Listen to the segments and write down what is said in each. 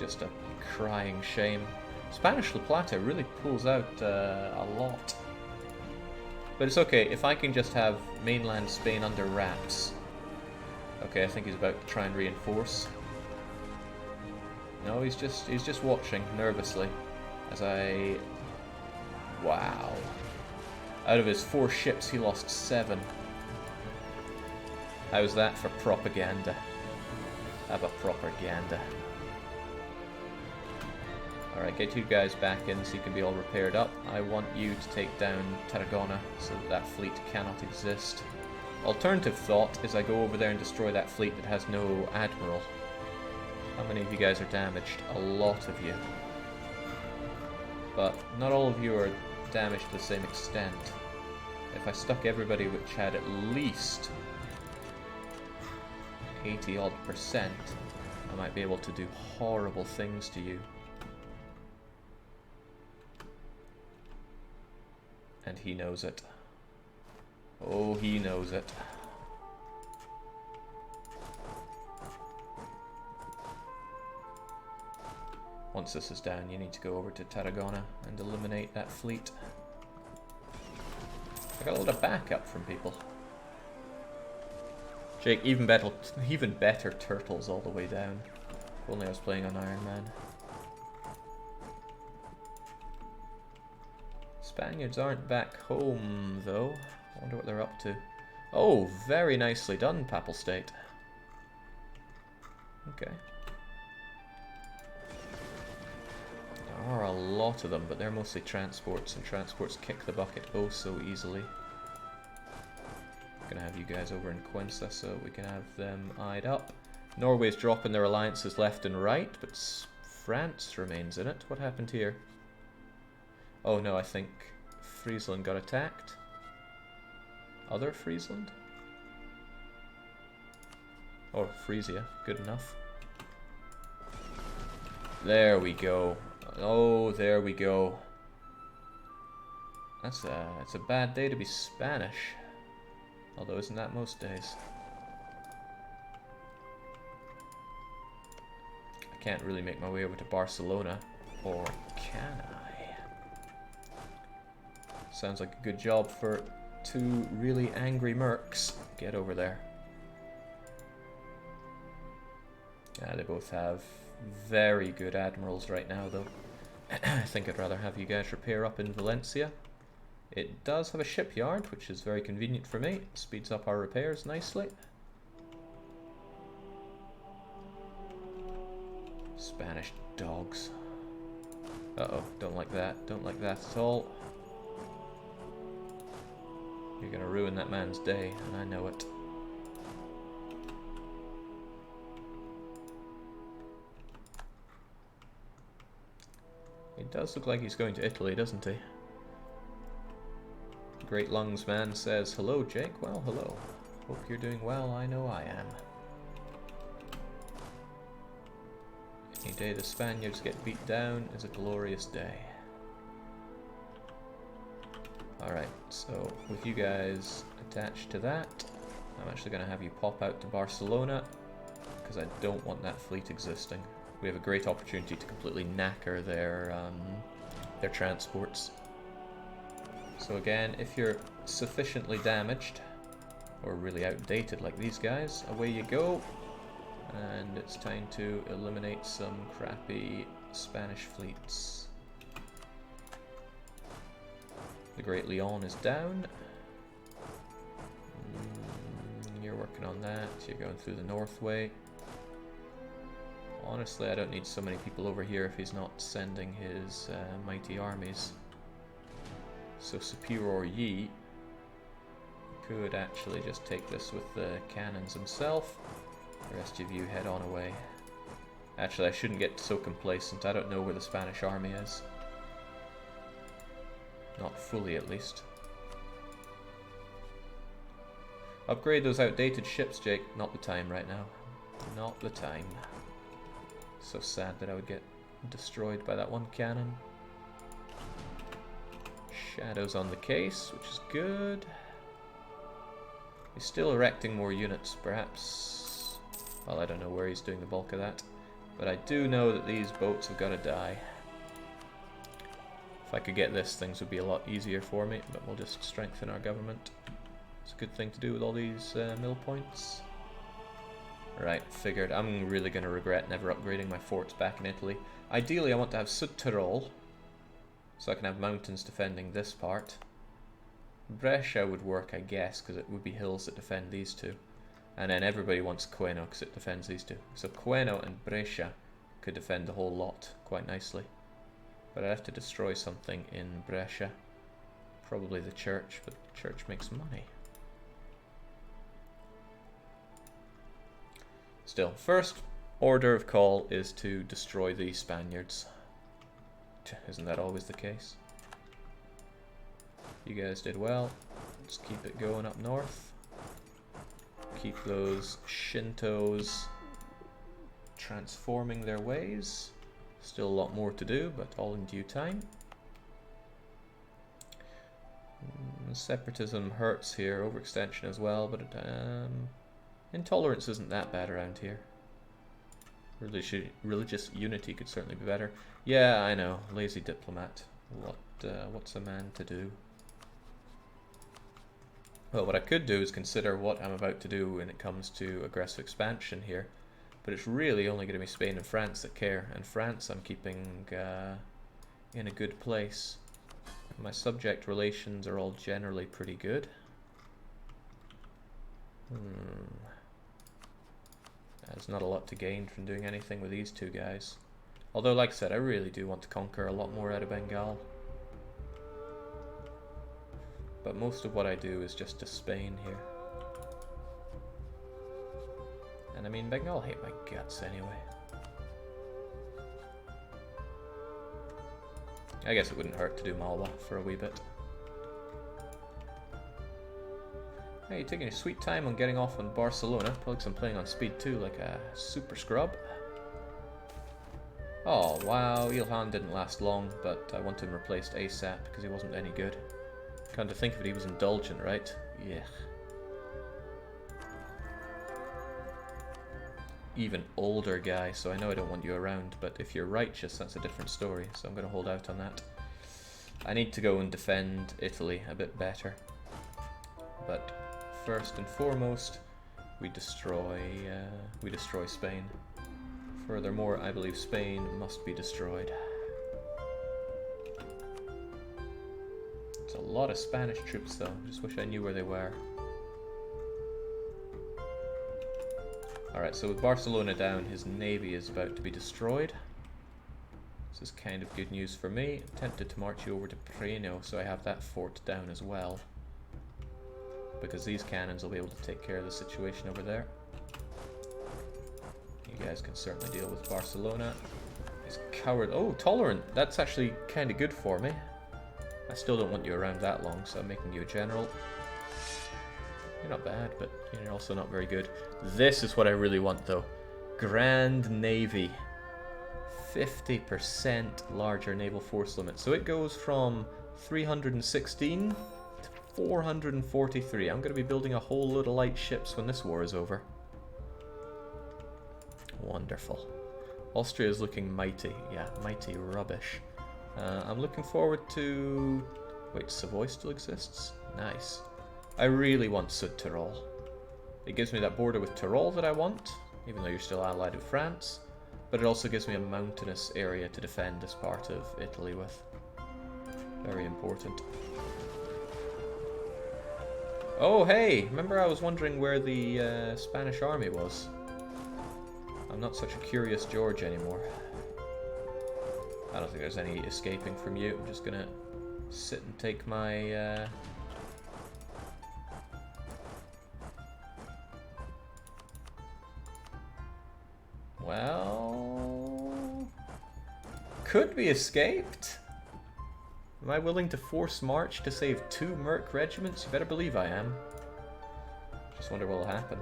just a crying shame. Spanish La Plata really pulls out a lot. But it's okay, if I can just have mainland Spain under wraps. Okay, I think he's about to try and reinforce. No, he's just watching nervously as I... Wow. Out of his 4 ships, he lost 7. How's that for propaganda? Have a propaganda. Alright, get you guys back in so you can be all repaired up. I want you to take down Tarragona so that that fleet cannot exist. Alternative thought is I go over there and destroy that fleet that has no admiral. How many of you guys are damaged? A lot of you. But not all of you are damaged to the same extent. If I stuck everybody which had at least 80-odd%, I might be able to do horrible things to you. And he knows it. Oh, he knows it. Once this is down, you need to go over to Tarragona and eliminate that fleet. I got a lot of backup from people. Jake, even better turtles all the way down. If only I was playing on Iron Man. Spaniards aren't back home, though. I wonder what they're up to. Oh, very nicely done, Papal State. Okay. There are a lot of them, but they're mostly transports, and transports kick the bucket oh so easily. I'm gonna have you guys over in Quinza so we can have them eyed up. Norway's dropping their alliances left and right, but France remains in it. What happened here? Oh no, I think Friesland got attacked. Other Friesland? Or Frisia, good enough. There we go. Oh, there we go. It's a bad day to be Spanish. Although isn't that most days? I can't really make my way over to Barcelona. Or can I? Sounds like a good job for 2 really angry mercs. Get over there. Yeah, they both have very good admirals right now, though. I think I'd rather have you guys repair up in Valencia. It does have a shipyard, which is very convenient for me. Speeds up our repairs nicely. Spanish dogs. Uh-oh, don't like that. Don't like that at all. You're gonna ruin that man's day, and I know it. It does look like he's going to Italy, doesn't he? Great Lungs Man says, hello, Jake. Well, hello. Hope you're doing well. I know I am. Any day the Spaniards get beat down is a glorious day. Alright, so with you guys attached to that, I'm actually going to have you pop out to Barcelona, because I don't want that fleet existing. We have a great opportunity to completely knacker their transports. So again, if you're sufficiently damaged, or really outdated like these guys, away you go. And it's time to eliminate some crappy Spanish fleets. The Great Leon is down. You're working on that. You're going through the Northway. Honestly, I don't need so many people over here if he's not sending his mighty armies. So Superior Yi could actually just take this with the cannons himself. The rest of you head on away. Actually, I shouldn't get so complacent. I don't know where the Spanish army is. Not fully, at least. Upgrade those outdated ships, Jake. Not the time right now. Not the time. So sad that I would get destroyed by that one cannon. Shadows on the case, which is good. He's still erecting more units, perhaps. Well, I don't know where he's doing the bulk of that. But I do know that these boats have got to die. If I could get this, things would be a lot easier for me, but we'll just strengthen our government. It's a good thing to do with all these mill points. Right, figured. I'm really going to regret never upgrading my forts back in Italy. Ideally, I want to have Südtirol, so I can have mountains defending this part. Brescia would work, I guess, because it would be hills that defend these two. And then everybody wants Queno because it defends these two. So Queno and Brescia could defend the whole lot quite nicely. But I'd have to destroy something in Brescia. Probably the church, but the church makes money. Still, first order of call is to destroy the Spaniards. Isn't that always the case? You guys did well. Let's keep it going up north. Keep those Shintos transforming their ways. Still a lot more to do, but all in due time. Separatism hurts here, overextension as well, but intolerance isn't that bad around here. Religious unity could certainly be better. Yeah, I know, lazy diplomat. What's a man to do? Well, what I could do is consider what I'm about to do when it comes to aggressive expansion here. But it's really only going to be Spain and France that care. And France I'm keeping in a good place. My subject relations are all generally pretty good. There's not a lot to gain from doing anything with these two guys. Although, like I said, I really do want to conquer a lot more out of Bengal. But most of what I do is just to Spain here. And I mean, Bengal hate my guts anyway. I guess it wouldn't hurt to do Malwa for a wee bit. Hey, you're taking your sweet time on getting off on Barcelona. Probably because I'm playing on speed 2 like a super scrub. Oh, wow, Ilhan didn't last long, but I want him replaced ASAP because he wasn't any good. Come to think of it, he was indulgent, right? Yeah. Even older guy, so I know I don't want you around, but if you're righteous, that's a different story, so I'm going to hold out on that. I need to go and defend Italy a bit better. But first and foremost, we destroy Spain. Furthermore, I believe Spain must be destroyed. It's a lot of Spanish troops though, just wish I knew where they were. Alright, so with Barcelona down, his navy is about to be destroyed. This is kind of good news for me. Tempted to march you over to Preno, so I have that fort down as well. Because these cannons will be able to take care of the situation over there. You guys can certainly deal with Barcelona. He's coward. Oh, tolerant! That's actually kind of good for me. I still don't want you around that long, so I'm making you a general. You're not bad, but you're also not very good. This is what I really want, though. Grand Navy. 50% larger naval force limit. So it goes from 316 to 443. I'm going to be building a whole load of light ships when this war is over. Wonderful. Austria is looking mighty. Yeah, mighty rubbish. I'm looking forward to... Wait, Savoy still exists? Nice. I really want Südtirol. It gives me that border with Tyrol that I want, even though you're still allied with France. But it also gives me a mountainous area to defend this part of Italy with. Very important. Oh, hey! Remember I was wondering where the Spanish army was? I'm not such a curious George anymore. I don't think there's any escaping from you. I'm just gonna sit and take my... Well... Could be escaped? Am I willing to force march to save 2 Merc regiments? You better believe I am. Just wonder what will happen.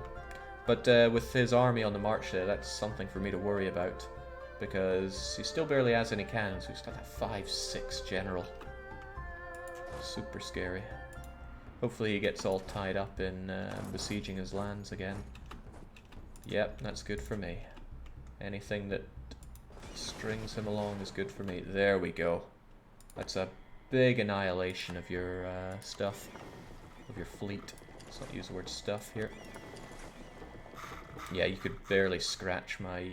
But with his army on the march there, that's something for me to worry about. Because he still barely has any cannons. He's got that 5-6 general. Super scary. Hopefully he gets all tied up in besieging his lands again. Yep, that's good for me. Anything that strings him along is good for me. There we go. That's a big annihilation of your stuff, of your fleet. Let's not use the word stuff here. Yeah, you could barely scratch my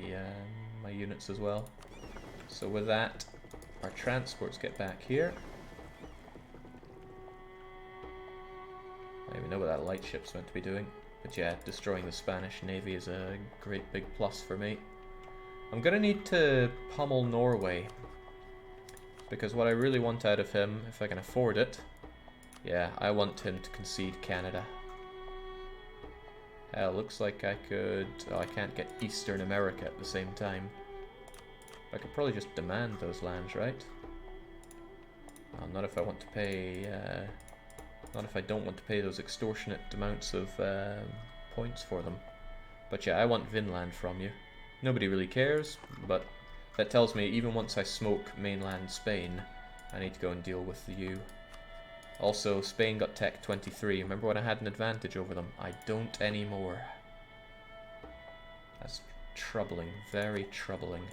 my units as well. So with that, our transports get back here. I don't even know what that light ship's meant to be doing. But yeah, destroying the Spanish Navy is a great big plus for me. I'm gonna need to pummel Norway, because what I really want out of him, if I can afford it, yeah, I want him to concede Canada. Hell, looks like I could... Oh, I can't get Eastern America at the same time. I could probably just demand those lands, right? Well, not if I want to pay... not if I don't want to pay those extortionate amounts of points for them. But yeah, I want Vinland from you. Nobody really cares, but that tells me even once I smoke mainland Spain, I need to go and deal with the U. Also, Spain got Tech 23. Remember when I had an advantage over them? I don't anymore. That's troubling, very troubling.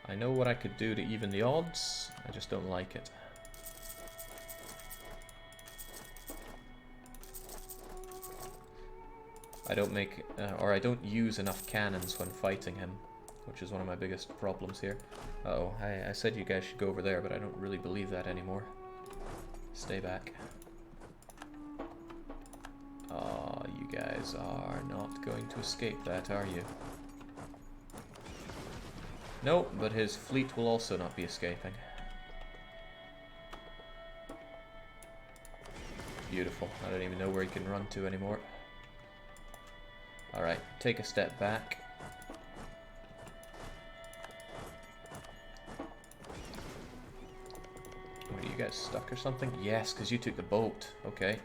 I know what I could do to even the odds, I just don't like it. I don't make, or I don't use enough cannons when fighting him, which is one of my biggest problems here. Uh-oh, I said you guys should go over there, but I don't really believe that anymore. Stay back. Oh, you guys are not going to escape that, are you? No, but his fleet will also not be escaping. Beautiful. I don't even know where he can run to anymore. Alright, take a step back. What, are you guys stuck or something? Yes, because you took the boat. Okay.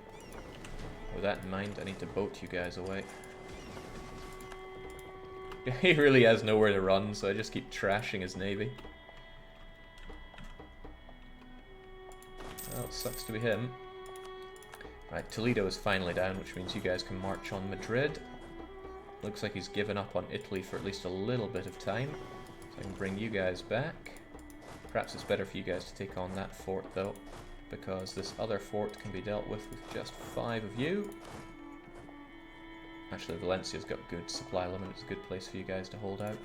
With that in mind, I need to boat you guys away. He really has nowhere to run, so I just keep trashing his navy. Well, it sucks to be him. Right, Toledo is finally down, which means you guys can march on Madrid. Looks like he's given up on Italy for at least a little bit of time. So I can bring you guys back. Perhaps it's better for you guys to take on that fort, though, because this other fort can be dealt with just 5 of you. Actually, Valencia's got good supply limit. It's a good place for you guys to hold out.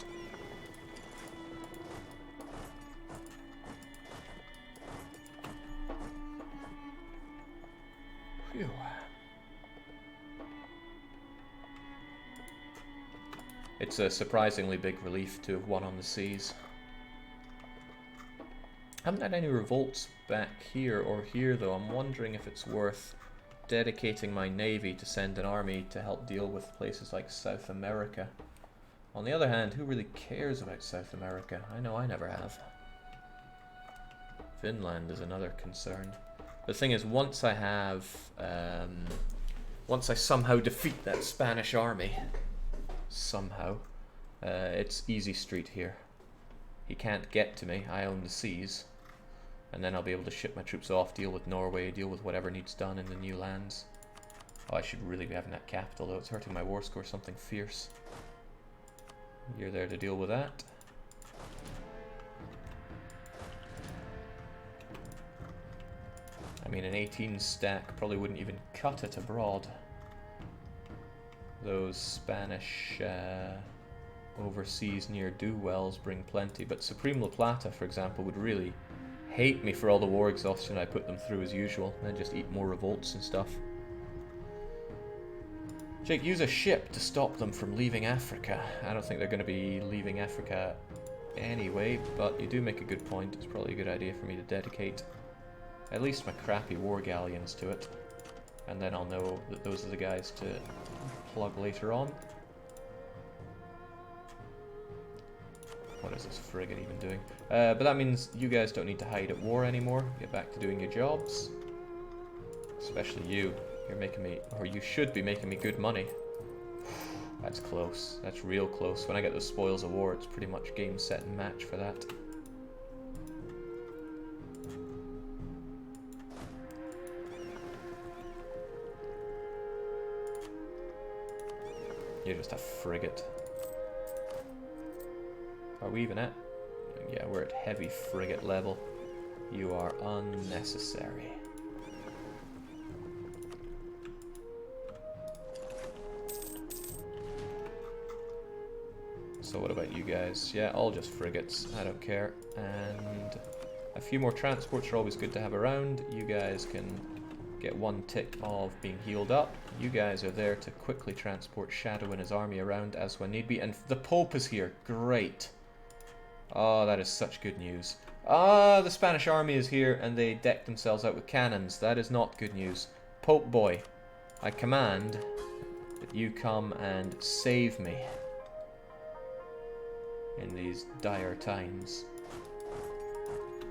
Phew. It's a surprisingly big relief to have won on the seas. I haven't had any revolts back here or here, though. I'm wondering if it's worth dedicating my navy to send an army to help deal with places like South America. On the other hand, who really cares about South America? I know I never have. Finland is another concern. The thing is, once I have... once I somehow defeat that Spanish army... somehow, it's easy street here. He can't get to me, I own the seas, and then I'll be able to ship my troops off, deal with Norway, deal with whatever needs done in the new lands. Oh, I should really be having that capital, though. It's hurting my war score something fierce. You're there to deal with that. I mean, an 18 stack probably wouldn't even cut it abroad. Those Spanish overseas near-do wells bring plenty, but Supreme La Plata, for example, would really hate me for all the war exhaustion I put them through as usual, and then just eat more revolts and stuff. Jake, use a ship to stop them from leaving Africa. I don't think they're going to be leaving Africa anyway, but you do make a good point. It's probably a good idea for me to dedicate at least my crappy war galleons to it, and then I'll know that those are the guys to plug later on. What is this frigate even doing? But that means you guys don't need to hide at war anymore. Get back to doing your jobs. Especially you. You're making me, or you should be making me good money. That's close. That's real close. When I get the spoils of war, it's pretty much game, set, and match for that. You're just a frigate. Are we even at? Yeah, we're at heavy frigate level. You are unnecessary. So what about you guys? Yeah, all just frigates. I don't care. And a few more transports are always good to have around. You guys can get one tick of being healed up. You guys are there to quickly transport Shadow and his army around as when need be. And the Pope is here. Great. Oh, that is such good news. Ah, the Spanish army is here and they decked themselves out with cannons. That is not good news. Pope boy, I command that you come and save me in these dire times.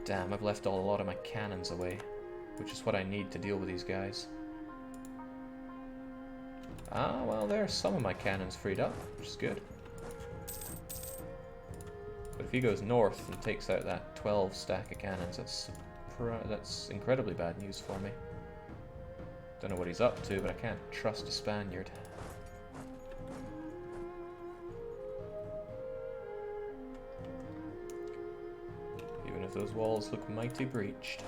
Damn, I've left a lot of my cannons away, which is what I need to deal with these guys. Ah, well, there are some of my cannons freed up, which is good. But if he goes north and takes out that 12 stack of cannons, that's incredibly bad news for me. Don't know what he's up to, but I can't trust a Spaniard. Even if those walls look mighty breached.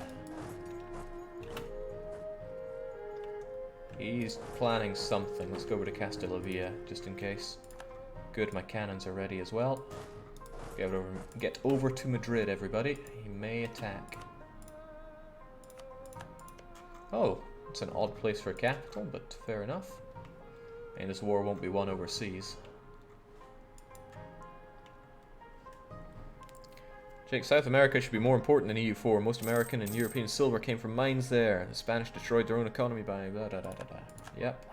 He's planning something. Let's go over to Castellavia, just in case. Good, my cannons are ready as well. Get over to Madrid, everybody. He may attack. Oh, it's an odd place for a capital, but fair enough. And this war won't be won overseas. Jake, South America should be more important than EU4. Most American and European silver came from mines there. The Spanish destroyed their own economy by blah, blah, blah, blah, blah. Yep.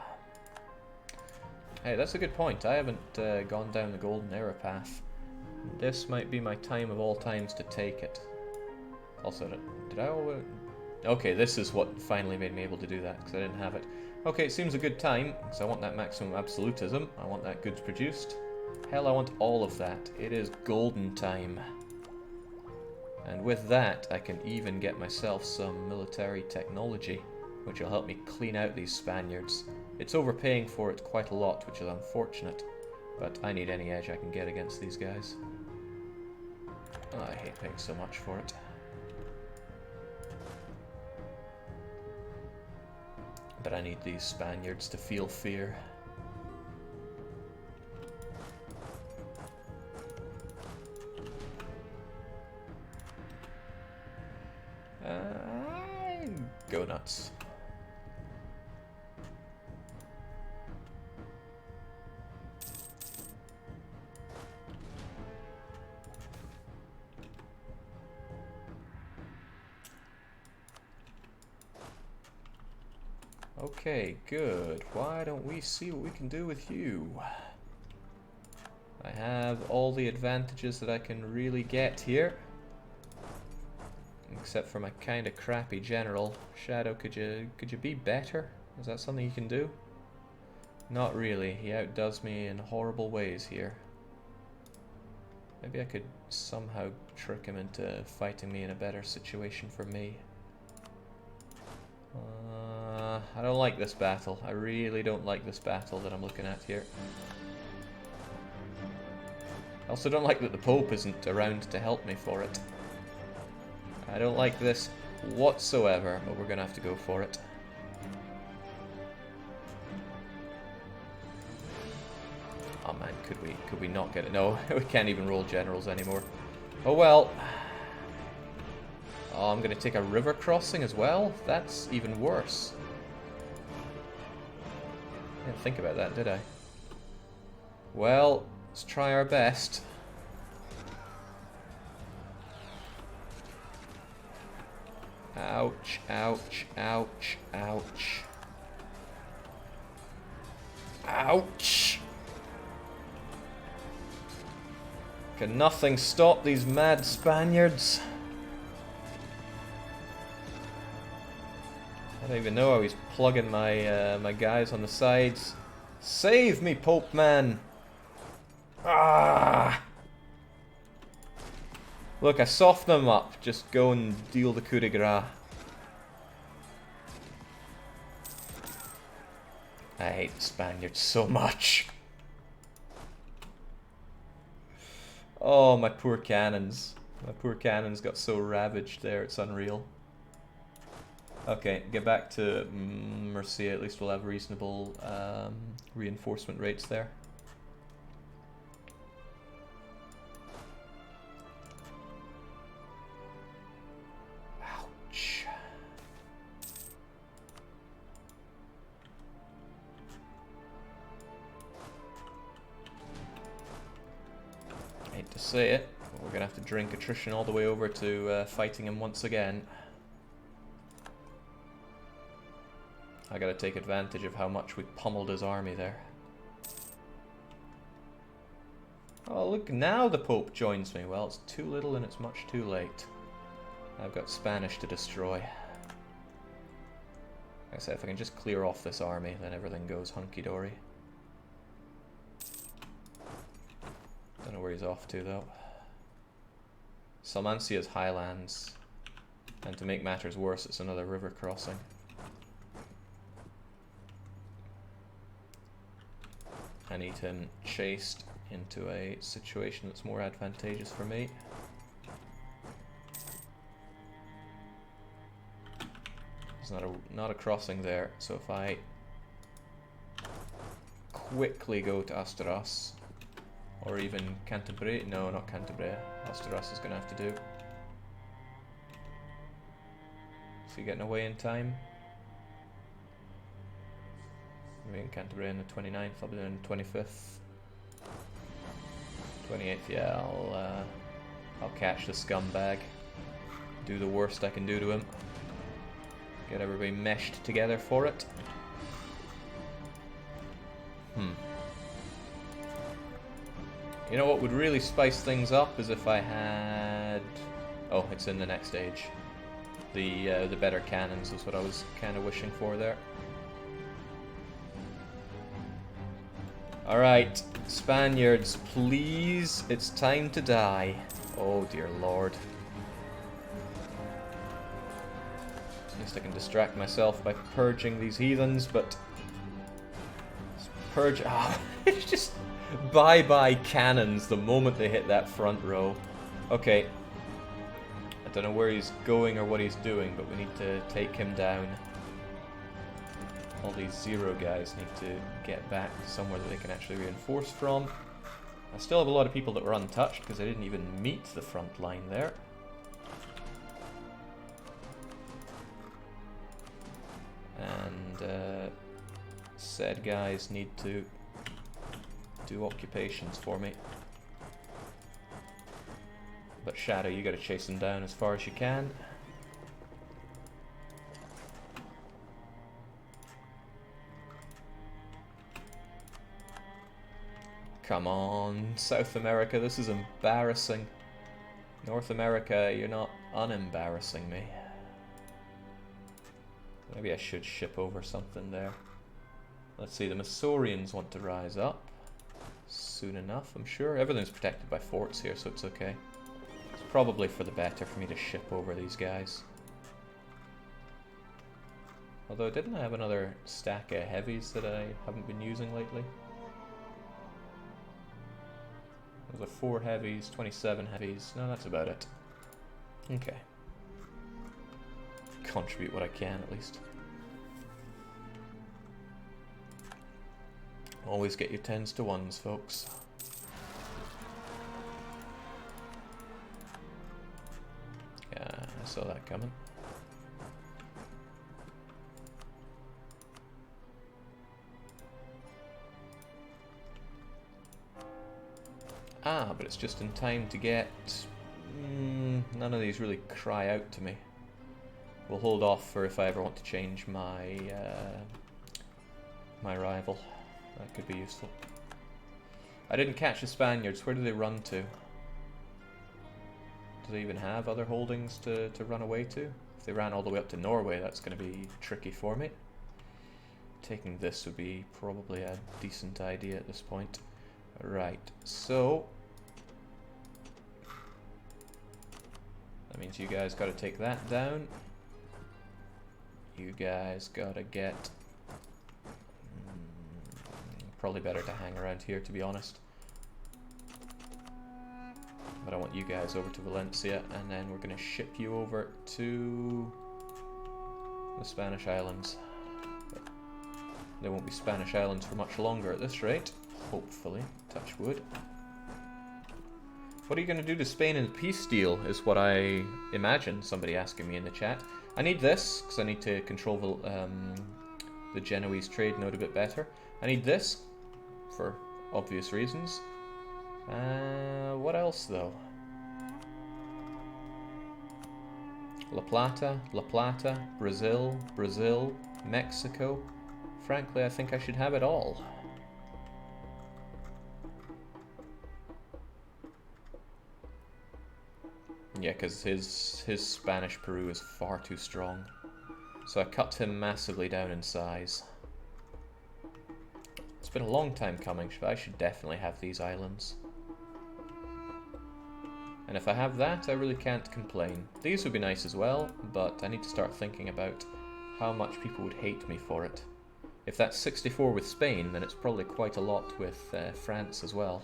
Hey, that's a good point. I haven't gone down the golden era path. This might be my time of all times to take it. Also, did I always... Okay, this is what finally made me able to do that, because I didn't have it. Okay, it seems a good time, because I want that maximum absolutism. I want that goods produced. Hell, I want all of that. It is golden time. And with that, I can even get myself some military technology, which will help me clean out these Spaniards. It's overpaying for it quite a lot, which is unfortunate. But I need any edge I can get against these guys. Oh, I hate paying so much for it. But I need these Spaniards to feel fear. Go nuts. Okay, good. Why don't we see what we can do with you? I have all the advantages that I can really get here. Except for my kind of crappy general. Shadow, could you be better? Is that something you can do? Not really. He outdoes me in horrible ways here. Maybe I could somehow trick him into fighting me in a better situation for me. I don't like this battle. I really don't like this battle that I'm looking at here. I also don't like that the Pope isn't around to help me for it. I don't like this whatsoever, but we're gonna have to go for it. Oh man, could we not get it? No, we can't even roll generals anymore. Oh well. Oh, I'm gonna take a river crossing as well? That's even worse. I didn't think about that, did I? Well, let's try our best. Ouch, ouch, ouch, ouch. Ouch! Can nothing stop these mad Spaniards? I don't even know how he's plugging my my guys on the sides. Save me, Pope man! Ah! Look, I soften them up. Just go and deal the coup de grace. I hate the Spaniards so much. Oh, my poor cannons. My poor cannons got so ravaged there, it's unreal. Okay, get back to Murcia, at least we'll have reasonable reinforcement rates there. Ouch. I hate to say it, but we're gonna have to drink attrition all the way over to fighting him once again. I gotta take advantage of how much we pummeled his army there. Oh look, now the Pope joins me. Well, it's too little and it's much too late. I've got Spanish to destroy. Like I said, if I can just clear off this army, then everything goes hunky-dory. Don't know where he's off to though. Salmancia's highlands. And to make matters worse, it's another river crossing. I need him chased into a situation that's more advantageous for me. There's not a crossing there, so if I quickly go to Asteras, or even Canterbury, no, not Canterbury, Asteras is going to have to do. Is he getting away in time? Maybe in Canterbury on the 29th, I'll be doing the 25th. 28th, yeah, I'll catch the scumbag. Do the worst I can do to him. Get everybody meshed together for it. You know what would really spice things up is if I had... Oh, it's in the next stage. The better cannons is what I was kind of wishing for there. Alright, Spaniards, please, it's time to die. Oh dear lord. At least I can distract myself by purging these heathens, but... Purge... Oh, it's just... Bye-bye cannons the moment they hit that front row. Okay. I don't know where he's going or what he's doing, but we need to take him down. All these zero guys need to get back somewhere that they can actually reinforce from. I still have a lot of people that were untouched because I didn't even meet the front line there. And said guys need to do occupations for me. But Shadow, you gotta chase them down as far as you can. Come on, South America, this is embarrassing. North America, you're not unembarrassing me. Maybe I should ship over something there. Let's see, the Masorians want to rise up. Soon enough, I'm sure. Everything's protected by forts here, so it's okay. It's probably for the better for me to ship over these guys. Although, didn't I have another stack of heavies that I haven't been using lately? Those are 4 heavies, 27 heavies. No, that's about it. Okay. Contribute what I can, at least. Always get your 10s to 1s, folks. Yeah, I saw that coming. Ah, but it's just in time to get... none of these really cry out to me. We'll hold off for if I ever want to change my my rival. That could be useful. I didn't catch the Spaniards. Where do they run to? Do they even have other holdings to run away to? If they ran all the way up to Norway, that's going to be tricky for me. Taking this would be probably a decent idea at this point. Right, so... that means you guys got to take that down. You guys got to get... probably better to hang around here, to be honest. But I want you guys over to Valencia, and then we're going to ship you over to the Spanish islands. But there won't be Spanish islands for much longer at this rate, hopefully. Touch wood. What are you going to do to Spain in the peace deal is what I imagine somebody asking me in the chat. I need this, because I need to control the Genoese trade node a bit better. I need this, for obvious reasons. What else, though? La Plata, Brazil, Mexico. Frankly, I think I should have it all. Yeah, because his Spanish Peru is far too strong. So I cut him massively down in size. It's been a long time coming, but I should definitely have these islands. And if I have that, I really can't complain. These would be nice as well, but I need to start thinking about how much people would hate me for it. If that's 64 with Spain, then it's probably quite a lot with France as well.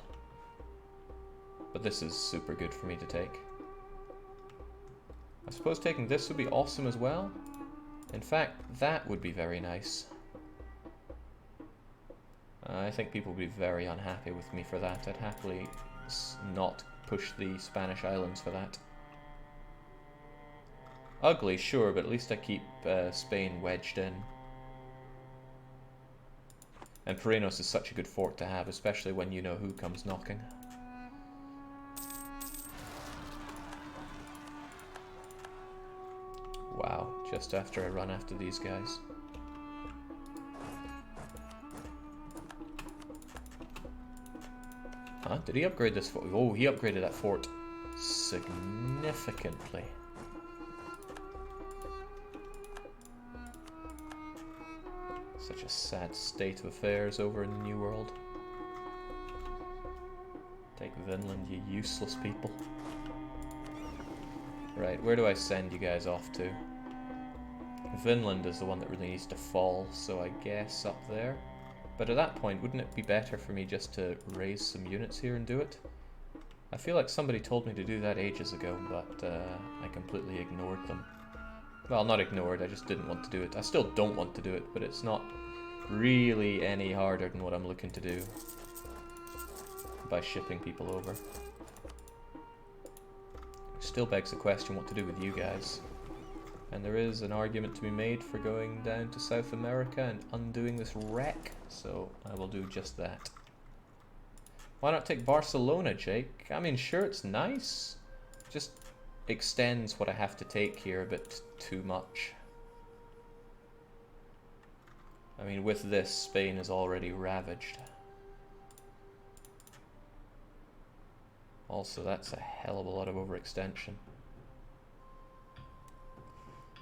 But this is super good for me to take. I suppose taking this would be awesome as well. In fact, that would be very nice. I think people would be very unhappy with me for that. I'd happily not push the Spanish islands for that. Ugly, sure, but at least I keep Spain wedged in. And Perenos is such a good fort to have, especially when you know who comes knocking. Wow, just after I run after these guys. Huh? Did he upgrade this fort? Oh, he upgraded that fort significantly. Such a sad state of affairs over in the New World. Take Vinland, you useless people. Right, where do I send you guys off to? Vinland is the one that really needs to fall, so I guess up there. But at that point, wouldn't it be better for me just to raise some units here and do it? I feel like somebody told me to do that ages ago, but I completely ignored them. Well, not ignored, I just didn't want to do it. I still don't want to do it, but it's not really any harder than what I'm looking to do by shipping people over. Still begs the question what to do with you guys. And there is an argument to be made for going down to South America and undoing this wreck, so I will do just that. Why not take Barcelona, Jake? I mean, sure, it's nice. Just extends what I have to take here a bit too much. I mean, with this, Spain is already ravaged. Also, that's a hell of a lot of overextension.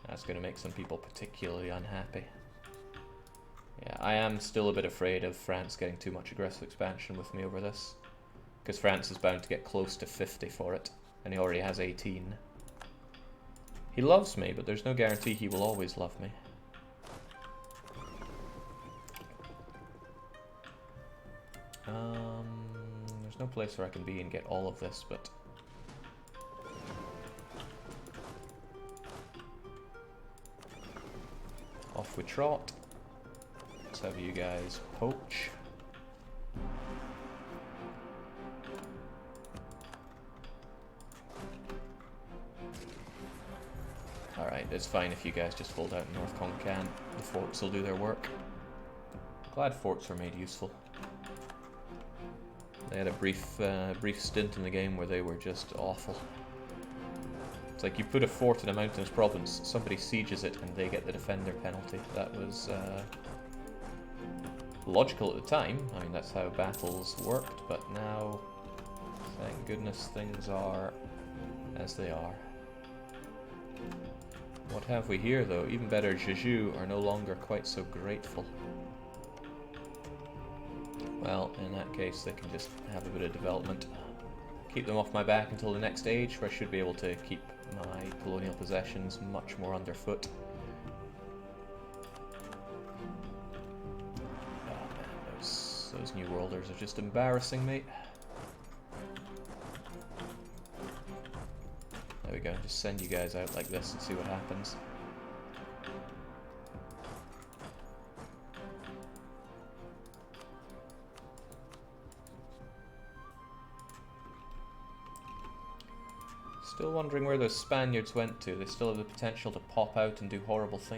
That's going to make some people particularly unhappy. Yeah, I am still a bit afraid of France getting too much aggressive expansion with me over this. Because France is bound to get close to 50 for it, and he already has 18. He loves me, but there's no guarantee he will always love me. There's no place where I can be and get all of this, but... off we trot. Let's have you guys poach. Alright, it's fine if you guys just hold out in North Concan. The forts will do their work. Glad forts are made useful. They had a brief stint in the game where they were just awful. It's like you put a fort in a mountainous province, somebody sieges it, and they get the defender penalty. That was logical at the time. I mean, that's how battles worked, but now, thank goodness, things are as they are. What have we here, though? Even better, Jeju are no longer quite so grateful. Well, in that case, they can just have a bit of development. Keep them off my back until the next age, where I should be able to keep my colonial possessions much more underfoot. Oh man, those New Worlders are just embarrassing, mate. There we go, just send you guys out like this and see what happens. Still wondering where those Spaniards went to. They still have the potential to pop out and do horrible things.